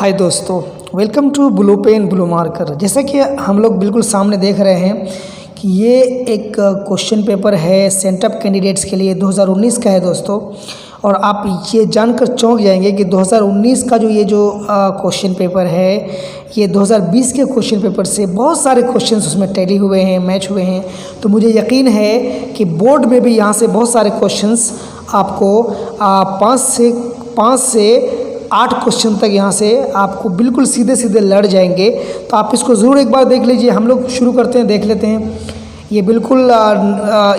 हाय दोस्तों, welcome to blue pen blue marker. जैसा कि हम लोग बिल्कुल सामने देख रहे हैं कि ये एक क्वेश्चन पेपर है सेंटअप कैंडिडेट्स के लिए 2019 का है दोस्तों। और आप ये जानकर चौंक जाएंगे कि 2019 का जो क्वेश्चन पेपर है ये 2020 के क्वेश्चन पेपर से बहुत सारे क्वेश्चंस उसमें टैली हुए हैं, मैच हुए हैं। तो मुझे यकीन है कि बोर्ड में भी यहाँ से बहुत सारे क्वेश्चंस आपको 5 से 8 क्वेश्चन तक यहाँ से आपको बिल्कुल सीधे सीधे लड़ जाएंगे। तो आप इसको ज़रूर एक बार देख लीजिए। हम लोग शुरू करते हैं, देख लेते हैं। ये बिल्कुल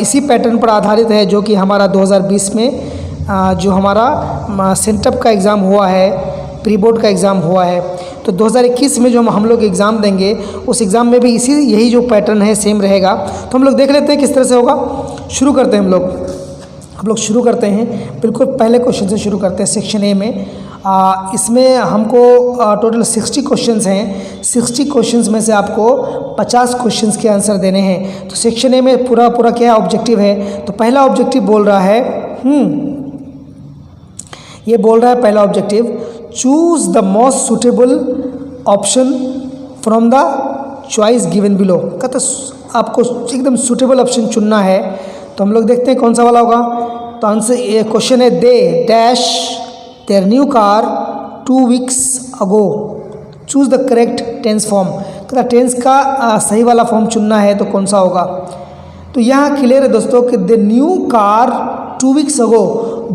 इसी पैटर्न पर आधारित है जो कि हमारा 2020 में जो हमारा सेंटअप का एग्ज़ाम हुआ है, प्री बोर्ड का एग्ज़ाम हुआ है। तो 2021 में जो हम लोग एग्ज़ाम देंगे उस एग्ज़ाम में भी यही जो पैटर्न है सेम रहेगा। तो हम लोग देख लेते हैं किस तरह से होगा। शुरू करते हैं हम लोग शुरू करते हैं बिल्कुल पहले क्वेश्चन से शुरू करते हैं। सेक्शन ए में इसमें हमको टोटल 60 क्वेश्चंस हैं। 60 क्वेश्चंस में से आपको 50 क्वेश्चंस के आंसर देने हैं। तो सेक्शन ए में पूरा क्या ऑब्जेक्टिव है। तो पहला ऑब्जेक्टिव बोल रहा है ये बोल रहा है पहला objective, choose the most suitable option from the choice given below. कहते आपको एकदम सूटेबल ऑप्शन चुनना है। तो हम लोग देखते हैं कौन सा वाला होगा। तो आंसर ये क्वेश्चन है, they dash their new car 2 weeks ago, choose the correct tense form। कहता टेंस का सही वाला फॉर्म चुनना है तो कौन सा होगा। तो यहाँ क्लियर है दोस्तों कि the new car 2 weeks ago,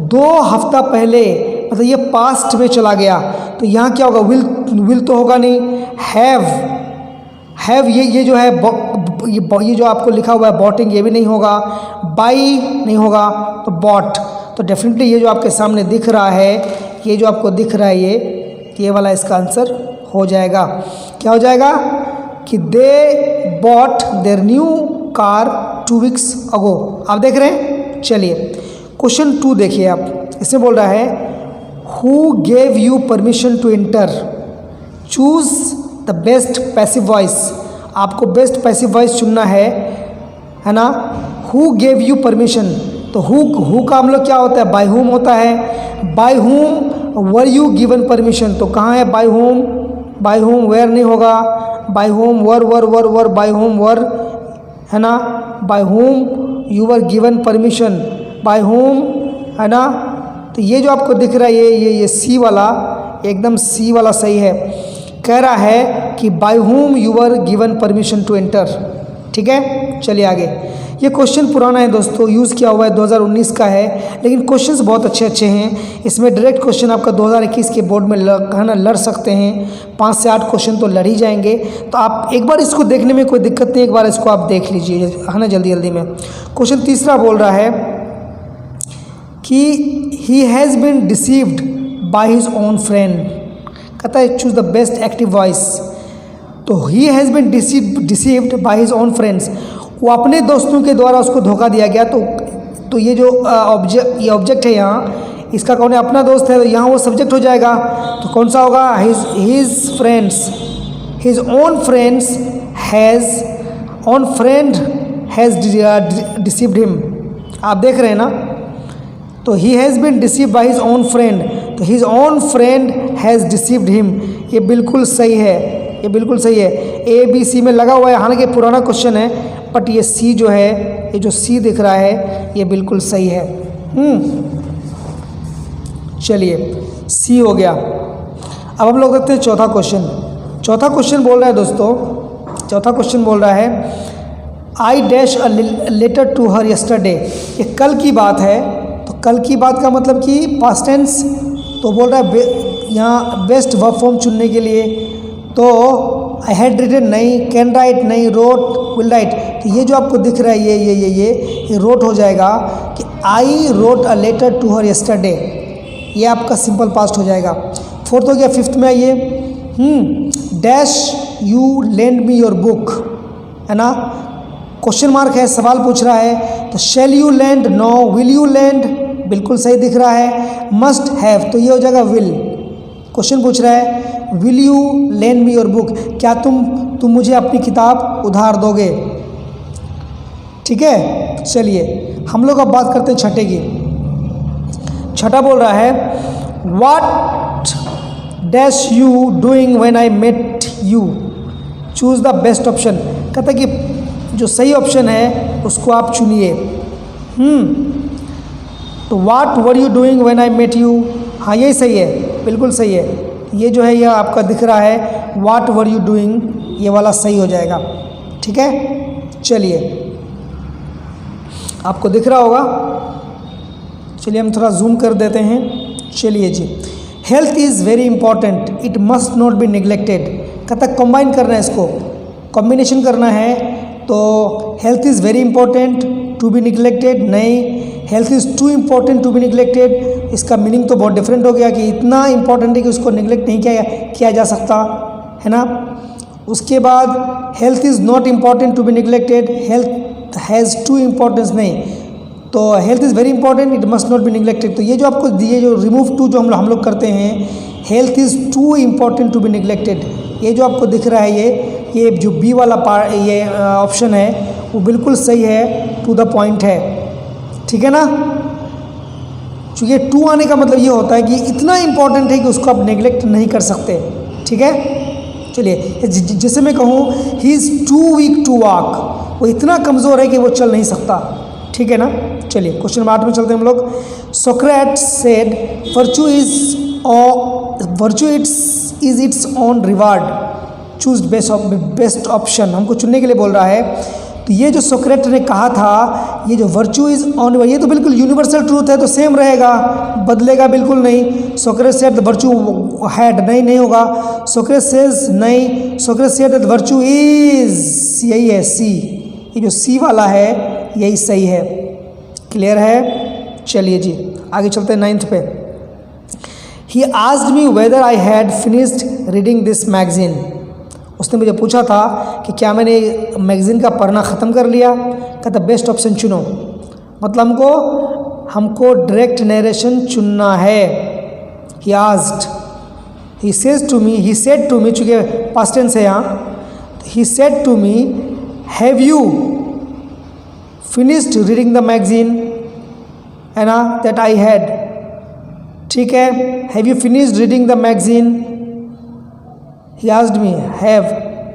2 हफ्ता पहले, मतलब ये पास्ट में चला गया। तो यहाँ क्या होगा, विल तो होगा नहीं, हैव ये जो है ये जो आपको लिखा हुआ है बॉटिंग, ये भी नहीं होगा, बाई नहीं होगा, तो बॉट। तो डेफिनेटली ये जो आपके सामने दिख रहा है, ये जो आपको दिख रहा है ये वाला इसका आंसर हो जाएगा। क्या हो जाएगा कि they bought their new car 2 weeks ago। आप देख रहे हैं। चलिए क्वेश्चन 2 देखिए आप। इसमें बोल रहा है, who gave you permission to enter, choose the best passive voice. आपको बेस्ट पैसिव वॉइस चुनना है ना। हु गेव यू परमिशन, तो हु का हम लोग क्या होता है, बाय हुम होता है। By whom were you given permission, तो कहाँ है बाय हुम वेयर नहीं होगा, by whom were by whom वर है ना, bye whom you were given permission, by whom है ना। तो ये जो आपको दिख रहा है ये सी वाला, एकदम सी वाला सही है। कह रहा है कि by whom you were given permission to enter. ठीक है, चलिए आगे। ये क्वेश्चन पुराना है दोस्तों, यूज़ किया हुआ है, 2019 का है, लेकिन क्वेश्चंस बहुत अच्छे हैं। इसमें डायरेक्ट क्वेश्चन आपका 2021 के बोर्ड में लड़ सकते हैं। 5 से 8 क्वेश्चन तो लड़ ही जाएंगे। तो आप एक बार इसको देखने में कोई दिक्कत नहीं, एक बार इसको आप देख लीजिए है ना, जल्दी में। क्वेश्चन तीसरा बोल रहा है कि he has been deceived by his own friend. कहता है choose the best active voice. तो he has been deceived by his own friends, वो अपने दोस्तों के द्वारा उसको धोखा दिया गया। तो ये जो ऑब्जेक्ट है यहाँ, इसका कौन है, अपना दोस्त है, तो यहाँ वो सब्जेक्ट हो जाएगा। तो कौन सा होगा, his friends, his own friends has deceived him. आप देख रहे हैं ना। तो he has been deceived by his own friend, तो his own friend has deceived him. ये बिल्कुल सही है, ये बिल्कुल सही है। ए बी सी में लगा हुआ है, हालांकि पुराना क्वेश्चन है, बट ये सी जो है, ये जो सी दिख रहा है ये बिल्कुल सही है। चलिए सी हो गया। अब हम लोग देखते हैं चौथा क्वेश्चन बोल रहा है दोस्तों, चौथा क्वेश्चन बोल रहा है, I dash a letter to her yesterday. ये कल की बात है। तो कल की बात का मतलब कि पास्ट टेंस। तो बोल रहा है यहाँ बेस्ट वर्ब फॉर्म चुनने के लिए, तो आई हैड रिटन नहीं, कैन राइट नहीं, रोट विल राइट। तो ये जो आपको दिख रहा है ये रोट हो जाएगा कि I wrote a letter to her yesterday. ये आपका सिंपल पास्ट हो जाएगा। 4th हो गया। 5th में आइए, dash you lend me your book, है ना। क्वेश्चन मार्क है, सवाल पूछ रहा है। तो shall you lend, no, will you lend, बिल्कुल सही दिख रहा है। मस्ट हैव, तो ये हो जाएगा विल। क्वेश्चन पूछ रहा है, will you lend me your book, क्या तुम मुझे अपनी किताब उधार दोगे। ठीक है, चलिए हम लोग अब बात करते हैं छठे की। छठा बोल रहा है, what dash you doing when I met you, choose the best option. कहता है कि जो सही ऑप्शन है उसको आप चुनिए। तो what were you doing when I met you, हाँ यही सही है, बिल्कुल सही है। ये जो है यह आपका दिख रहा है व्हाट वर यू डूइंग, ये वाला सही हो जाएगा। ठीक है, चलिए आपको दिख रहा होगा। चलिए हम थोड़ा जूम कर देते हैं। चलिए जी, health is very important, it must not be neglected. कहता कंबाइन करना है, इसको कॉम्बिनेशन करना है। तो health is very important to be neglected, नहीं, health is too important to be neglected. इसका मीनिंग तो बहुत डिफरेंट हो गया कि इतना इंपॉर्टेंट है कि उसको निगलेक्ट नहीं किया जा सकता, है ना। उसके बाद health is not important to be neglected, health has to importance, नहीं, तो health is very important, it must not be neglected. तो ये जो आपको दिए, जो रिमूव टू जो हम लोग करते हैं, health is too important to be neglected, ये जो आपको दिख रहा है ये जो बी वाला पार्ट, ये ऑप्शन है वो बिल्कुल सही है, टू द पॉइंट है। ठीक है ना, चूँकि टू आने का मतलब ये होता है कि इतना इम्पॉर्टेंट है कि उसको आप नेगलेक्ट नहीं कर सकते। ठीक है, चलिए जैसे मैं कहूँ he is too weak to walk, वो इतना कमज़ोर है कि वो चल नहीं सकता। ठीक है ना, चलिए क्वेश्चन नंबर 8 में चलते हैं हम लोग। Socrates said virtue is its own reward, choose best option. हमको चुनने के लिए बोल रहा है। तो ये जो सोक्रेट ने कहा था, ये जो वर्च्यू इज ऑन, ये तो बिल्कुल यूनिवर्सल ट्रूथ है, तो सेम रहेगा, बदलेगा बिल्कुल नहीं। सोक्रेट सेड द वर्च्यू हैड, नहीं होगा। सोक्रेट सेज, नहीं। सोक्रेट सेड द वर्च्यू इज, यही है सी, ये जो सी वाला है यही सही है। क्लियर है, चलिए जी आगे चलते हैं 9th पे। ही asked me whether I had finished reading this magazine, उसने मुझे पूछा था कि क्या मैंने मैगज़ीन का पढ़ना ख़त्म कर लिया। कहता बेस्ट ऑप्शन चुनो, मतलब हमको डायरेक्ट नरेशन चुनना है। He asked, he says to me, he said to me, चूँकि पास्ट टेंस है यहाँ, he said to me have you finished reading the magazine, है ना, दैट आई हैड। ठीक है, have you finished reading the magazine, he asked me, have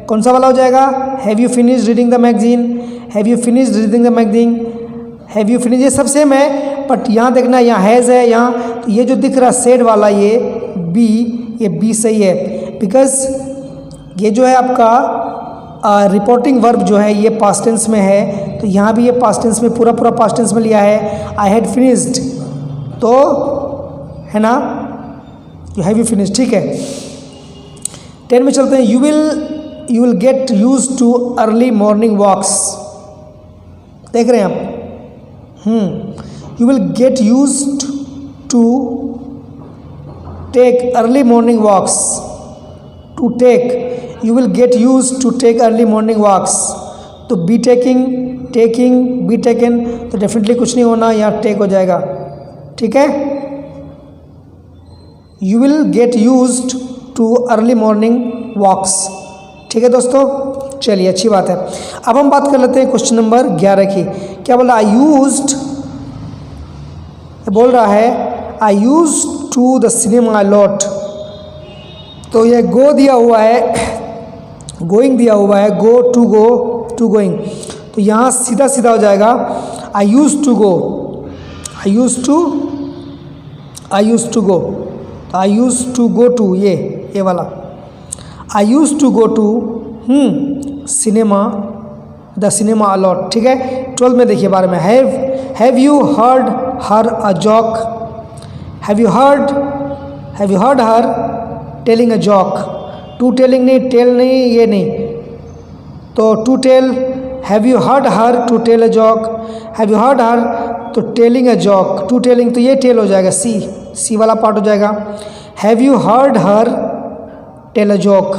कौन सा वाला हो जाएगा, have you finished reading the magazine, have you finished reading the magazine, have you finish, ये सब सेम है, बट यहाँ देखना, यहाँ हैज़ है यहाँ, तो ये जो दिख रहा सेड वाला ये बी सही है, बिकॉज ये जो है आपका रिपोर्टिंग वर्ब जो है ये पास्ट टेंस में है, तो यहाँ भी ये पास्ट टेंस में पूरा पास्ट टेंस में लिया है। आई हैड फिनिश्ड, तो है ना, हैव यू फिनिश्ड। ठीक है, 10 में चलते हैं। You will get use to early morning walks, देख रहे हैं आप। You will get use to take early morning walks, to take, you will get use to take early morning walks. तो बी टेकिंग, बी टेकन, तो definitely कुछ नहीं होना, यहाँ टेक हो जाएगा। ठीक है, you will get used to early morning walks. ठीक है दोस्तों, चलिए अच्छी बात है। अब हम बात कर लेते हैं क्वेश्चन नंबर 11 की। क्या बोल रहा है, आई यूज्ड, बोल रहा है I use to the cinema lot, तो ये गो दिया हुआ है, गोइंग दिया हुआ है, गो टू गोइंग, तो यहाँ सीधा हो जाएगा I use to go, I use to go, तो I use to go to, ये वाला, I use to go to cinema, the cinema a lot. ठीक है, 12 में देखिए बारे में, have you heard her a joke, have you heard her telling a joke, to telling नहीं, टेल नहीं, ये नहीं, तो to tell, have you heard her to tell a joke, have you heard हर, तो telling a joke, to telling, तो ये tell हो जाएगा, सी वाला पार्ट हो जाएगा। Have you heard her tell a joke.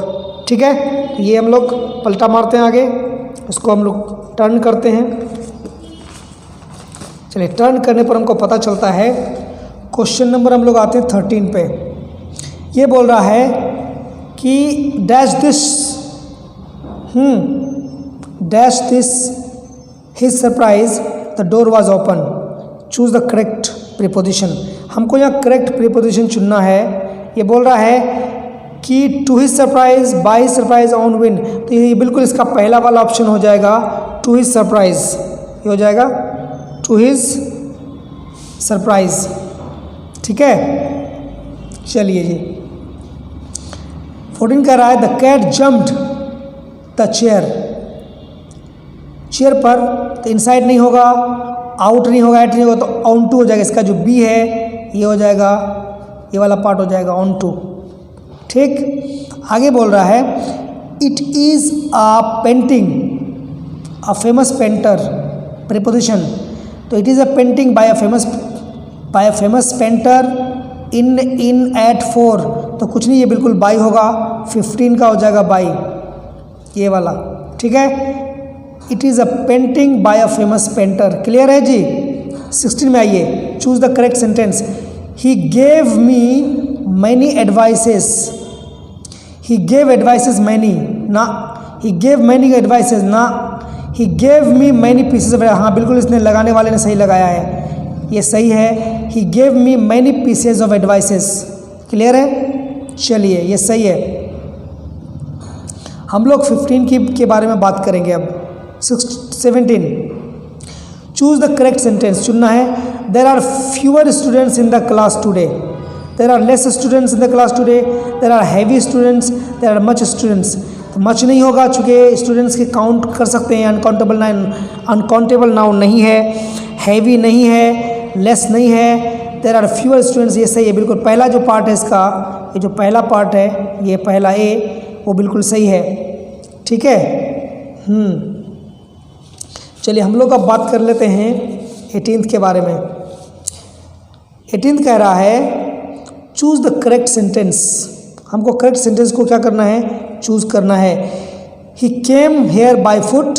ठीक है, ये हम लोग पलटा मारते हैं आगे, उसको हम लोग टर्न करते हैं। चलिए, टर्न करने पर हमको पता चलता है, क्वेश्चन नंबर हम लोग आते हैं 13 पे। ये बोल रहा है कि dash this his surprise the door was open, choose the correct preposition. हमको यहाँ करेक्ट प्रीपोजिशन चुनना है। ये बोल रहा है कि to his surprise, by his surprise, on win, तो ये बिल्कुल इसका पहला वाला ऑप्शन हो जाएगा, टू हिज सरप्राइज, ये हो जाएगा टू हिज सरप्राइज। ठीक है, चलिए जी 14 कह रहा है the cat jumped the chair, chair पर, तो इनसाइड नहीं होगा, आउट नहीं होगा, एट नहीं होगा, तो ऑन टू हो जाएगा। इसका जो बी है ये हो जाएगा, ये वाला पार्ट हो जाएगा ऑन टू। ठीक, आगे बोल रहा है it is a painting, a famous painter, preposition, तो it is a painting by a famous painter in at 4, तो कुछ नहीं, ये बिल्कुल बाई होगा, 15 का हो जाएगा बाई, ये वाला। ठीक है, it is a painting by a famous painter. Clear है जी। 16 में आइए, choose the correct sentence. He gave me many advices, he gave advices many ना, ही गेव मैनी एडवाइसेस ना, he gave me many pieces of, हाँ बिल्कुल इसने लगाने वाले ने सही लगाया है, ये सही है, he gave me many pieces of advices. Clear है, चलिए ये सही है। हम लोग 15 के बारे में बात करेंगे अब। 17, चूज द करेक्ट सेंटेंस, चुनना है। There are fewer students in the class today, there are less students in the class today, there are heavy students, there are much students, तो मच नहीं होगा चूँकि स्टूडेंट्स के काउंट कर सकते हैं, अनकाउंटेबल नाउन नहीं है, हैवी नहीं है, लेस नहीं है, देर आर फ्यूअर स्टूडेंट्स, ये सही है बिल्कुल। पहला जो पार्ट है इसका, ये जो पहला पार्ट है, ये पहला ए, वो बिल्कुल सही है। ठीक है, चलिए हम लोग अब बात कर लेते हैं 18 के बारे में। 18 कह रहा है चूज द करेक्ट सेंटेंस, हमको करेक्ट सेंटेंस को क्या करना है, चूज करना है। He came here by foot,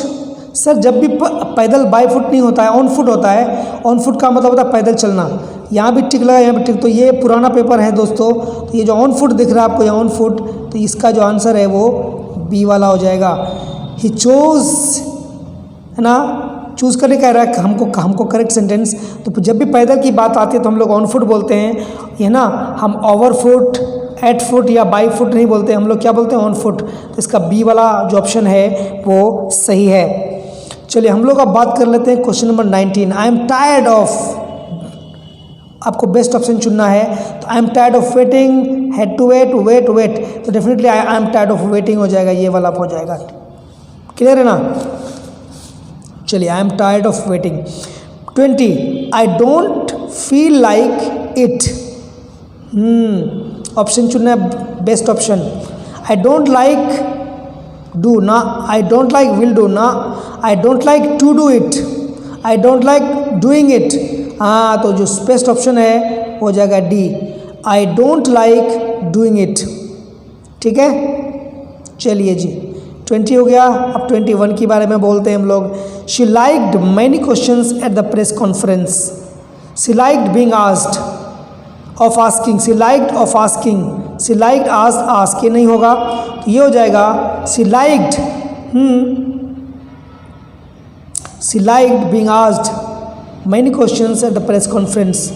sir जब भी पैदल बाय फुट नहीं होता है, ऑन फुट होता है, ऑन फुट का मतलब होता है पैदल चलना, यहाँ भी टिक लगा, यहाँ भी टिक, तो ये पुराना पेपर है दोस्तों, तो ये जो ऑन फुट दिख रहा है आपको, ये ऑन फुट, तो इसका जो आंसर है वो बी वाला हो जाएगा। ही चोज, है ना, चूज़ करने कह रहा है हमको करेक्ट सेंटेंस, तो जब भी पैदल की बात आती है तो हम लोग ऑन फुट बोलते हैं, ये ना, हम ओवर फुट, एट फुट या बाई फुट नहीं बोलते, हम लोग क्या बोलते हैं, ऑन फुट, तो इसका बी वाला जो ऑप्शन है वो सही है। चलिए हम लोग अब बात कर लेते हैं question number 19। I am tired of, आपको बेस्ट ऑप्शन चुनना है, तो I am tired of waiting, had to wait, wait wait, तो definitely I am tired of waiting हो जाएगा, ये वाला हो जाएगा। क्लियर है ना, चलिए I am tired of waiting. 20, I don't feel like it, option चुनना है best option. I don't like do ना, I don't like will do ना, I don't like to do it, I don't like doing it, हाँ तो जो best option है हो जाएगा D, I don't like doing it. ठीक है, चलिए जी 20 हो गया। अब 21 के बारे में बोलते हैं हम लोग। She liked many questions at the press conference, she liked being asked of asking, she liked of asking, she liked ask, ask ये नहीं होगा, तो ये हो जाएगा she liked, she liked being asked many questions at the press conference,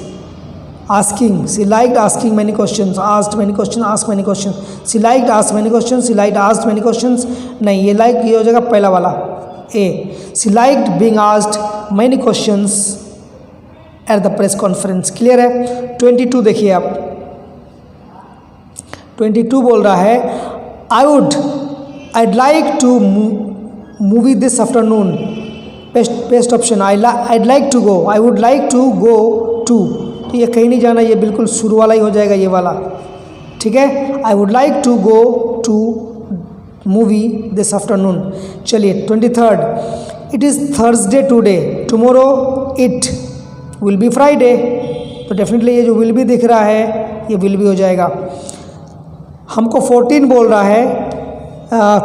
asking, she liked asking many questions, asked many questions, asked many questions, she liked asked many questions, she liked asked many questions, नहीं ये like ये हो जाएगा पहला वाला A, she liked being asked many questions at the press conference। Clear है। 22 देखिए आप, 22 बोल रहा है I'd like to movie this afternoon, best option, I'd like to go, I would like to go to, तो ये कहीं नहीं जाना, ये बिल्कुल शुरू वाला ही हो जाएगा ये वाला। ठीक है, I would like to go to movie this afternoon. चलिए 23, it is Thursday today, tomorrow it will be Friday, तो डेफिनेटली ये जो विल बी दिख रहा है ये विल बी हो जाएगा। हमको 14 बोल रहा है,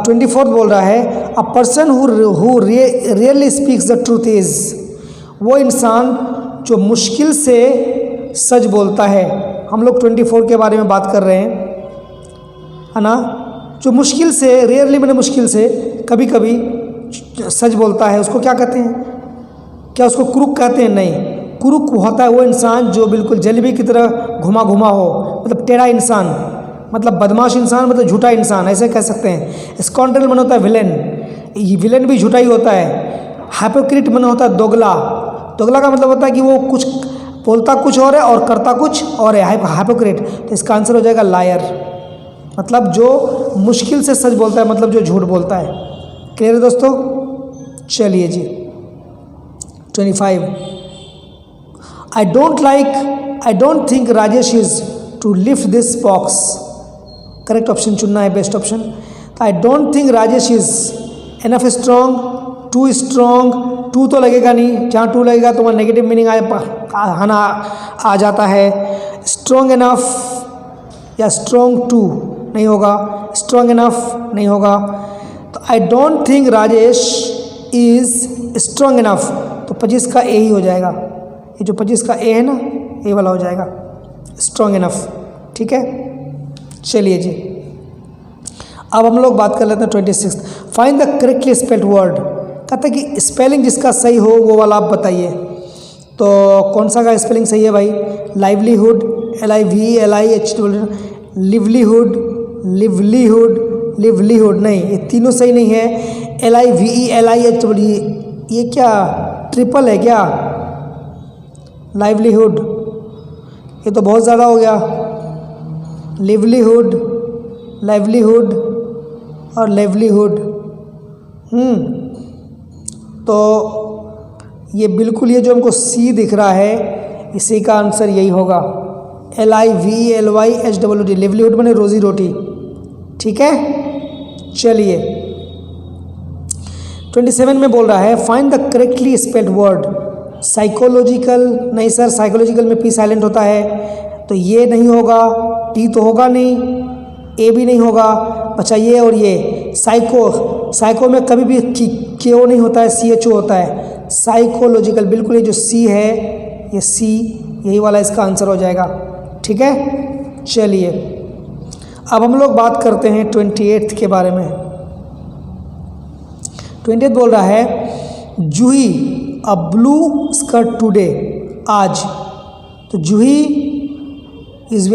24 बोल रहा है a person who really speaks the truth is, वो इंसान जो मुश्किल से सच बोलता है। हम लोग 24 के बारे में बात कर रहे हैं, है ना, जो मुश्किल से, रेयरली मैंने मुश्किल से, कभी कभी सच बोलता है, उसको क्या कहते हैं, क्या उसको क्रूक कहते हैं? नहीं, क्रूक होता है वो इंसान जो बिल्कुल जलेबी की तरह घुमा घुमा हो, मतलब टेढ़ा इंसान, मतलब बदमाश इंसान, मतलब झूठा इंसान, ऐसे कह सकते हैं। स्कॉन्ड्रेल मन होता है विलेन, विलेन भी झूठा ही होता है। हाइपोक्रिट मन होता है दोगला, दोगला का मतलब होता है कि वो कुछ बोलता कुछ और है और करता कुछ और है, हाइपोक्रिट। तो इसका आंसर हो जाएगा लायर, मतलब जो मुश्किल से सच बोलता है, मतलब जो झूठ बोलता है। क्लियर है दोस्तों? चलिए जी 25, I don't think Rajesh is to lift this box. Correct option चुनना है, best option. I don't think Rajesh is enough strong, too strong, too तो लगेगा नहीं, जहाँ टू लगेगा तो वहाँ नेगेटिव मीनिंग आना आ जाता है। स्ट्रॉन्ग इनफ या स्ट्रॉन्ग टू नहीं होगा, स्ट्रॉन्ग इनफ नहीं होगा। तो आई don't think Rajesh is strong enough, तो 25 का ए ही हो जाएगा। ये जो 25 का ए है ना, ए वाला हो जाएगा, स्ट्रॉन्ग इनफ। ठीक है, चलिए जी अब हम लोग बात कर लेते हैं 26। Find the correctly spelled word. कहता है कि स्पेलिंग जिसका सही हो वो वाला आप बताइए। तो कौन सा का स्पेलिंग सही है भाई? Livelihood, LIVLIHD, livelihood, livelihood, livelihood नहीं, ये तीनों सही नहीं है। LIVELIHD, ये क्या ट्रिपल है क्या? लाइवलीहुड, ये तो बहुत ज़्यादा हो गया। लिवलीहुड, लाइवलीहुड और लाइवलीहुड, तो ये बिल्कुल ये जो हमको सी दिख रहा है, इसी का आंसर यही होगा। LIVELYHD, लिवलीहुड बने रोजी रोटी। ठीक है, चलिए 27 में बोल रहा है find the correctly spelled word. Psychological नहीं सर, साइकोलॉजिकल में पी साइलेंट होता है, तो ये नहीं होगा, टी तो होगा नहीं, ए भी नहीं होगा, बचा ये और ये। साइको, साइको में कभी भी KO नहीं होता है, CHO होता है। साइकोलॉजिकल, बिल्कुल ये जो सी है, ये सी, यही वाला इसका आंसर हो जाएगा। ठीक है, चलिए अब हम लोग बात करते हैं 28 के बारे में। 28 बोल रहा है Juhi a blue skirt today, आज। तो Juhi is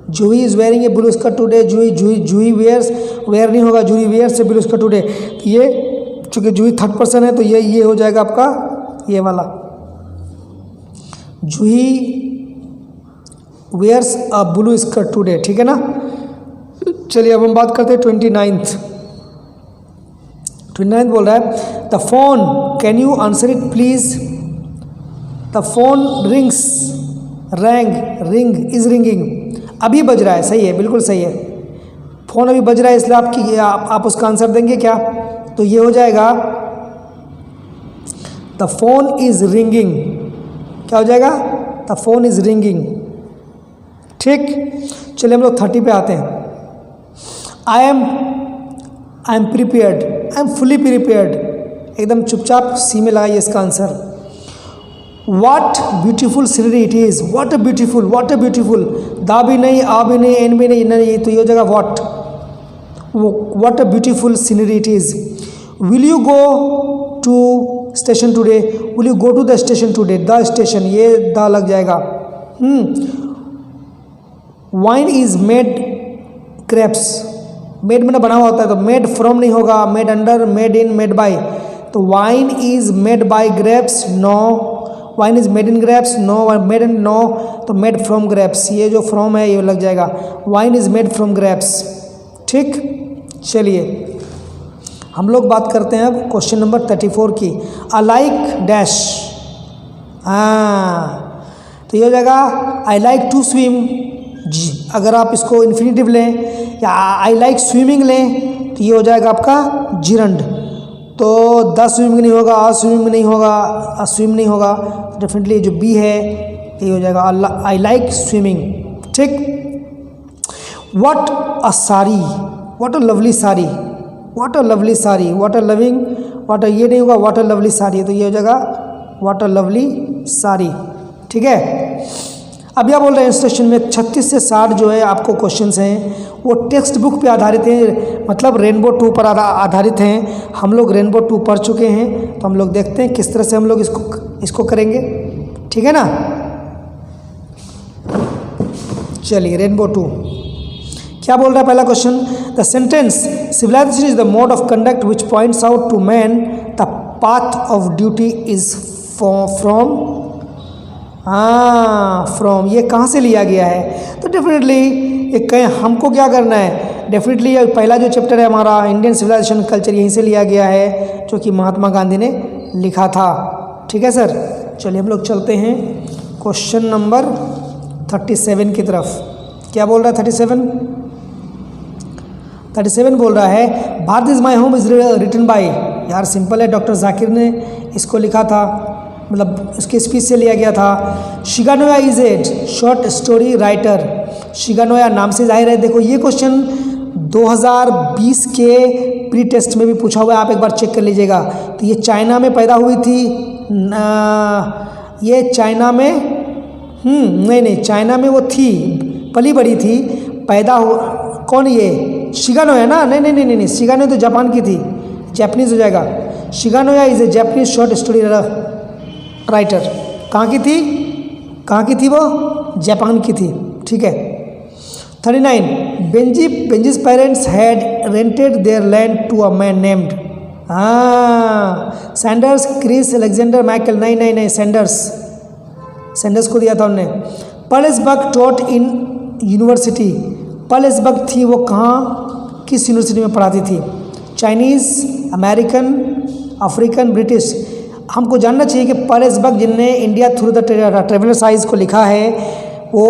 Juhi is wearing a blue skirt today. Juhi wears, wear नहीं होगा, Juhi wears a blue skirt today. तो ये चूँकि जूही थर्ड पर्सन है तो ये हो जाएगा आपका ये वाला, Juhi wears a blue skirt today. ठीक है ना, चलिए अब हम बात करते हैं 29 बोल रहा है the phone, can you answer it please. The phone rings, wrong, ring is ringing, अभी बज रहा है, सही है, बिल्कुल सही है। फ़ोन अभी बज रहा है, इसलिए आप उसका आंसर देंगे क्या? तो ये हो जाएगा द फोन इज रिंगिंग। क्या हो जाएगा? The phone is ringing. ठीक, चलिए हम लोग 30 पे आते हैं। I am prepared, I am fully prepared, एकदम चुपचाप सी में लगाइए इसका answer. What beautiful scenery it is, what a beautiful, दा भी नहीं, आ भी नहीं, एन भी नहीं, नहीं, तो ये हो जाएगा what a beautiful scenery it is. Will you go to station today, will you go to the station today, the station, ये दा लग जाएगा। Wine is made grapes, made में बना हुआ होता है, तो मेड फ्रॉम नहीं होगा, made under, made in, made by. तो wine is made by grapes, no. Wine is made in grapes, no. Made in, no, तो मेड फ्रॉम ग्रेप्स, ये जो फ्रॉम है ये लग जाएगा। Wine is made from grapes. ठीक, चलिए हम लोग बात करते हैं अब क्वेश्चन नंबर 34 की। आई लाइक डैश, हाँ, तो ये हो जाएगा आई लाइक टू स्विम। जी, अगर आप इसको इन्फिनेटिव लें या आई लाइक स्विमिंग लें तो ये हो जाएगा आपका जिरंड। तो द स्विमिंग नहीं होगा, आ स्विमिंग नहीं होगा, आ स्विम नहीं होगा, तो डेफिनेटली जो बी है ये हो जाएगा आई लाइक स्विमिंग। ठीक, what a sari, what a lovely sari, what a lovely sari, what a loving, what a ये नहीं होगा, व्हाट अ लवली साड़ी, तो ये हो जाएगा व्हाट अ लवली साड़ी। ठीक है, अब क्या बोल रहे हैं इस सेशन में 36 से 60 जो है आपको क्वेश्चंस हैं वो टेक्स्ट बुक पे आधारित हैं, मतलब रेनबो 2 पर आधारित हैं। हम लोग रेनबो 2 पढ़ चुके हैं, तो हम लोग देखते हैं किस तरह से हम लोग इसको करेंगे। ठीक है ना, चलिए रेनबो 2 क्या बोल रहा है पहला question, the sentence civilization is the mode of conduct which points out to man the path of duty is from, हाँ फ्रॉम, ये कहाँ से लिया गया है, तो डेफिनेटली ये कहीं हमको क्या करना है, डेफिनेटली ये पहला जो चैप्टर है हमारा इंडियन सिविलाइजेशन कल्चर यहीं से लिया गया है जो कि महात्मा गांधी ने लिखा था। ठीक है सर, चलिए हम लोग चलते हैं क्वेश्चन नंबर 37 की तरफ। क्या बोल रहा है 37 बोल रहा है Bharat is my home is written by, यार सिंपल है, डॉक्टर जाकिर ने इसको लिखा था, मतलब इसके स्पीच से लिया गया था। Shiga Naoya is a short story writer, Shiga Naoya नाम से जाहिर है। देखो ये क्वेश्चन 2020 के प्री टेस्ट में भी पूछा हुआ है, आप एक बार चेक कर लीजिएगा। तो ये चाइना में पैदा हुई थी, ये चाइना में नहीं चाइना में वो थी, पली बड़ी थी, पैदा हो कौन, ये शिगानोया ना, नहीं शिगानोया तो जापान की थी, जापानीज हो जाएगा। Shiga Naoya is a Japanese short story writer, कहाँ की थी वो, जापान की थी। ठीक है। 39 Benjy's parents had rented their land to a man named, Sanders Chris Alexander Michael, नहीं सैंडर्स को दिया था उनने। पर्ल्सबर्ग टॉट इन यूनिवर्सिटी, पर्ल्सबर्ग थी वो कहाँ, किस यूनिवर्सिटी में पढ़ाती थी, चाइनीज़, अमेरिकन, अफ्रीकन, ब्रिटिश। हमको जानना चाहिए कि पर्ल्सबर्ग जिनने India through the traveller size को लिखा है वो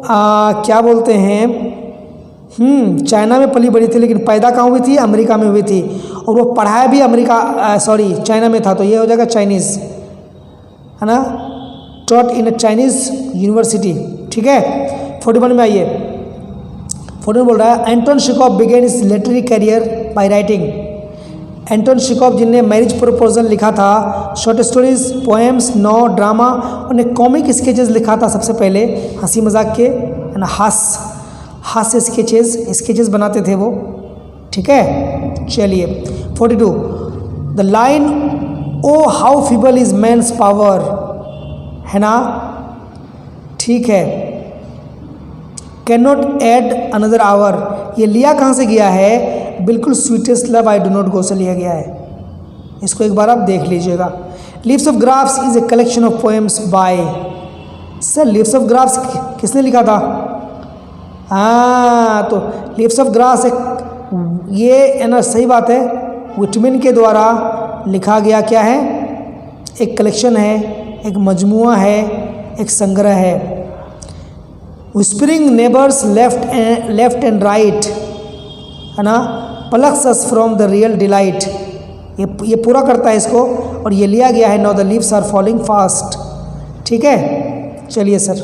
क्या बोलते हैं, चाइना में पली बड़ी थी, लेकिन पैदा कहाँ हुई थी, अमेरिका में हुई थी, और वो पढ़ाया भी चाइना में था, तो ये हो जाएगा चाइनीज़, है ना, taught in a Chinese university. ठीक है। 41 में आइए, 41 बोल रहा है Anton Chekhov began is literary career by writing, Anton Chekhov जिनने मैरिज प्रपोजल लिखा था, शॉर्ट स्टोरीज, पोएम्स, नौ ड्रामा, उन्हें कॉमिक स्केचेस लिखा था सबसे पहले, हंसी मजाक के, है ना, हास्य स्केचेस बनाते थे वो। ठीक है। चलिए 42 the line O how feeble is man's power, है ना, ठीक है, can not add another hour, ये लिया कहाँ से गया है, बिल्कुल sweetest love I do not go से लिया गया है, इसको एक बार आप देख लीजिएगा। Leaves of grass is a collection of poems by, sir leaves of grass किसने लिखा था, तो लीव्स ऑफ ग्रास ये है ना, सही बात है, विटमिन के द्वारा लिखा गया क्या है, एक कलेक्शन है, एक मजमुआ है, एक संग्रह है। Whispering neighbours left and right, है ना, plucks us from the real delight, ये पूरा करता है इसको, और ये लिया गया है now the leaves are falling fast. ठीक है। चलिए सर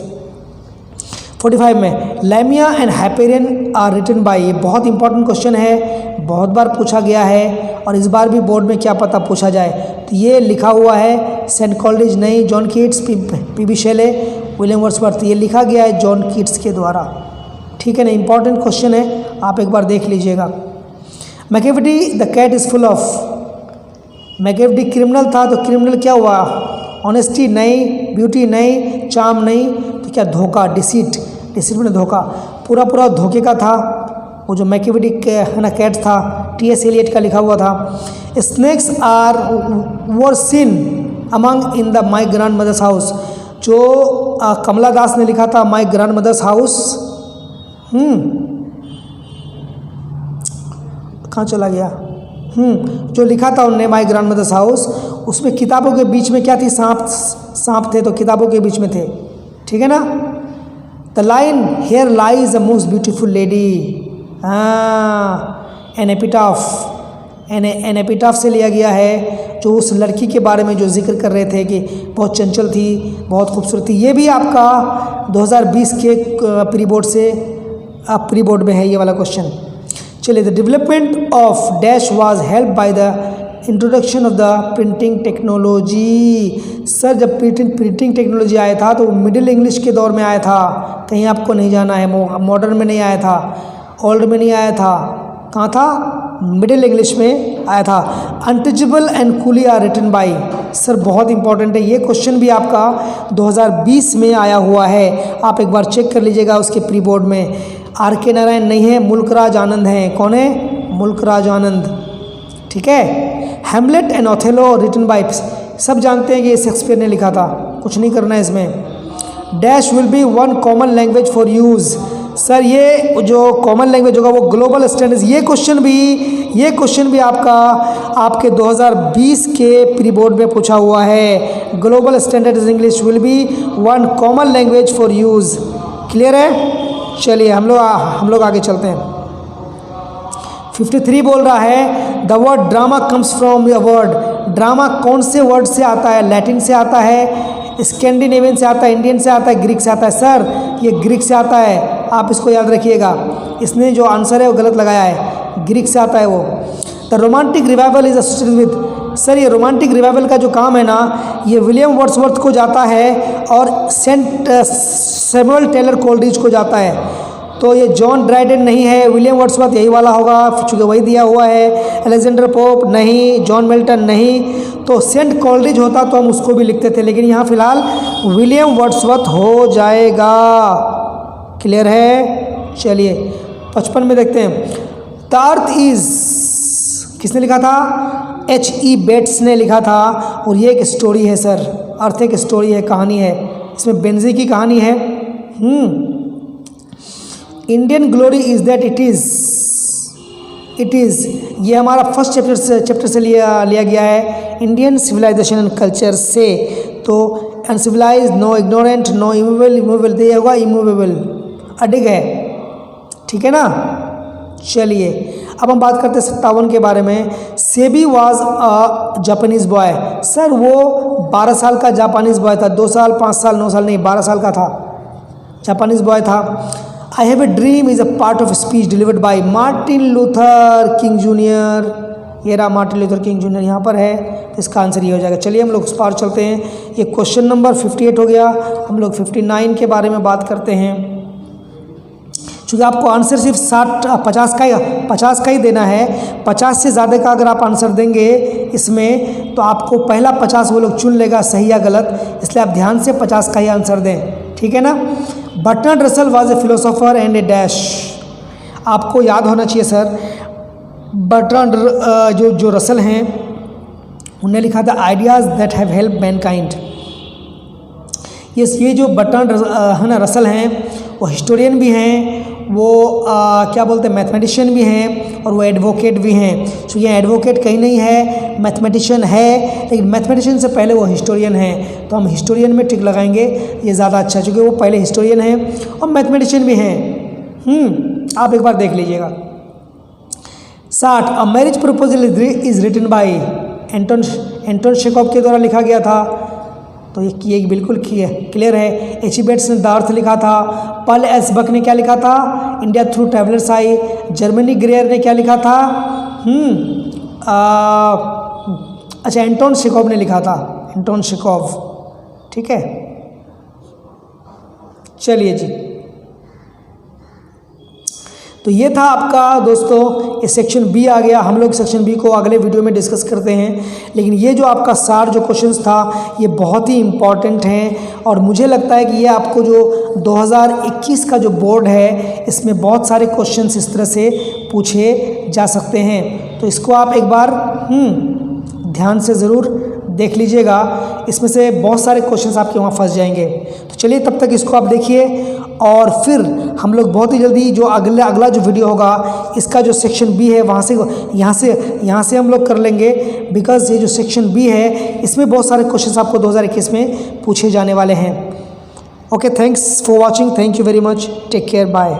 45 में Lamia and Hyperion are written by, ये बहुत इंपॉर्टेंट क्वेश्चन है, बहुत बार पूछा गया है, और इस बार भी बोर्ड में क्या पता पूछा जाए। तो ये लिखा हुआ है सेंट कॉलेज, नहीं, John Keats, PB. शेले, William Wordsworth, ये लिखा गया है जॉन कीट्स के द्वारा। ठीक है ना, इंपॉर्टेंट क्वेश्चन है, आप एक बार देख लीजिएगा। Macavity the cat is full of, Macavity criminal था, तो क्रिमिनल क्या हुआ, ऑनेस्टी नहीं, ब्यूटी नहीं, चार्म नहीं, तो क्या, धोखा, डिसीट में धोखा, पूरा धोखे का था वो जो मैकेविटी है ना, कैट था, T.S. एलियट का लिखा हुआ था। Snakes were seen among in the my grandmother's मदर्स हाउस, जो कमला दास ने लिखा था माई ग्रैंड मदर्स हाउस, कहाँ चला गया, जो लिखा था उनने माई ग्रैंड मदर्स हाउस, उसमें किताबों के बीच में क्या थी, सांप थे, तो किताबों के बीच में थे। ठीक है ना। The line here lies the most beautiful lady, an epitaph से लिया गया है, जो उस लड़की के बारे में जो जिक्र कर रहे थे कि बहुत चंचल थी, बहुत खूबसूरत थी। ये भी आपका 2020 के प्री बोर्ड में है ये वाला क्वेश्चन। चलिए, the development of dash was help by the introduction of the printing technology. Sir जब प्रिंटिंग टेक्नोलॉजी आया था तो मिडिल इंग्लिश के दौर में आया था, कहीं आपको नहीं जाना है, मॉडर्न में नहीं आया था, ओल्ड में नहीं आया था, कहाँ था, मिडिल इंग्लिश में आया था। Untouchable and coolie are written by, sir बहुत इंपॉर्टेंट है, ये क्वेश्चन भी आपका 2020 में आया हुआ है, आप एक बार चेक कर लीजिएगा उसके प्री बोर्ड में। आर.के. नारायण नहीं है, मुल्कराज आनंद हैं। कौन है? मुल्कराज आनंद। ठीक है। Hamlet and Othello written by, सब जानते हैं कि ये शेक्सपियर ने लिखा था, कुछ नहीं करना है इसमें। Dash will be one common language for use, sir ये जो कॉमन लैंग्वेज होगा वो ग्लोबल स्टैंडर्ड्स, ये क्वेश्चन भी आपके 2020 के प्री बोर्ड में पूछा हुआ है। Global standards English will be one common language for use. Clear है? चलिए हम लोग आगे चलते हैं। 53 बोल रहा है the word drama comes from a word, drama कौन से वर्ड से आता है? लैटिन से आता है, स्कैंडिनेवियन से आता है, इंडियन से आता है, ग्रीक से आता है। सर ये ग्रीक से आता है, आप इसको याद रखिएगा। इसने जो आंसर है वो गलत लगाया है, ग्रीक से आता है वो। The romantic revival is associated with, sir ये रोमांटिक रिवाइवल का जो काम है ना, ये विलियम वर्ड्सवर्थ को जाता है और सेंट सैमुअल टेलर कोलरिज को जाता है। तो ये जॉन ड्राइडेन नहीं है, विलियम वर्ड्सवर्थ यही वाला होगा चूँकि वही दिया हुआ है। अलेक्जेंडर पोप नहीं, जॉन मिल्टन नहीं, तो सेंट कोलरिज होता तो हम उसको भी लिखते थे, लेकिन यहाँ फिलहाल विलियम वर्ड्सवर्थ हो जाएगा। क्लियर है? चलिए 55 में देखते हैं। द अर्थ इज, किसने लिखा था? H.E. बेट्स ने लिखा था, और ये एक स्टोरी है सर, अर्थ एक स्टोरी है, कहानी है, इसमें बेंजी की कहानी है। Indian glory is that it is, ये हमारा फर्स्ट चैप्टर से लिया गया है, इंडियन सिविलाइजेशन एंड कल्चर से। तो uncivilize, no ignorant, no immovable, ये होगा इमूवेबल, अडिग है। ठीक है ना? चलिए अब हम बात करते हैं 57 के बारे में। SEBI was a Japanese boy, sir वो 12 साल का जापानीज़ बॉय था, 2 साल 5 साल 9 साल नहीं, 12 साल का था, जापानीज़ बॉय था। I have a dream is a part of speech delivered by Martin Luther king junior, ये रहा मार्टिन लूथर किंग जूनियर यहाँ पर है, तो इसका आंसर ये हो जाएगा। चलिए हम लोग उस पार चलते हैं। ये क्वेश्चन नंबर 58 हो गया। हम लोग 59 के बारे में बात करते हैं। चूँकि आपको आंसर सिर्फ 50 का ही देना है, 50 से ज़्यादा का अगर आप आंसर देंगे इसमें तो आपको पहला 50 वो लोग चुन लेगा सही या गलत, इसलिए आप ध्यान से 50 का ही आंसर दें। ठीक है ना? Bertrand Russell was a philosopher and A dash, आपको याद होना चाहिए सर, बर्ट्रांड जो रसल हैं उन्होंने लिखा था ideas that have help Mankind. ये जो बर्ट्रांड है ना रसल हैं, वो हिस्टोरियन भी हैं, वो क्या बोलते हैं मैथमेटिशियन भी हैं, और वो एडवोकेट भी हैं। तो ये एडवोकेट कहीं नहीं है, मैथमेटिशियन है, लेकिन मैथमेटिशियन से पहले वो हिस्टोरियन है, तो हम हिस्टोरियन में टिक लगाएंगे, ये ज़्यादा अच्छा, क्योंकि वो पहले हिस्टोरियन हैं और मैथमेटिशियन भी हैं। आप एक बार देख लीजिएगा। 60 a marriage proposal is written by Anton Chekhov के द्वारा लिखा गया था, तो ये बिल्कुल क्लियर है। H.E. बेट्स ने द अर्थ लिखा था। पॉल एस बक ने क्या लिखा था? इंडिया थ्रू ट्रैवलर्स आई। जर्मनी ग्रेयर ने क्या लिखा था? अच्छा एंटोन शेकोव ने लिखा था, एंटोन शेकोव। ठीक है, चलिए जी, तो ये था आपका दोस्तों ये सेक्शन बी आ गया। हम लोग सेक्शन बी को अगले वीडियो में डिस्कस करते हैं, लेकिन ये जो आपका 60 जो क्वेश्चंस था ये बहुत ही इम्पॉर्टेंट हैं, और मुझे लगता है कि ये आपको जो 2021 का जो बोर्ड है इसमें बहुत सारे क्वेश्चंस इस तरह से पूछे जा सकते हैं। तो इसको आप एक बार ध्यान से ज़रूर देख लीजिएगा, इसमें से बहुत सारे क्वेश्चंस आपके वहाँ फंस जाएंगे। तो चलिए तब तक इसको आप देखिए, और फिर हम लोग बहुत ही जल्दी जो अगला जो वीडियो होगा इसका जो सेक्शन बी है वहाँ से हम लोग कर लेंगे, बिकॉज़ ये जो सेक्शन बी है इसमें बहुत सारे क्वेश्चंस आपको 2021 में पूछे जाने वाले हैं। Okay, thanks for watching, thank you very much, take care, bye.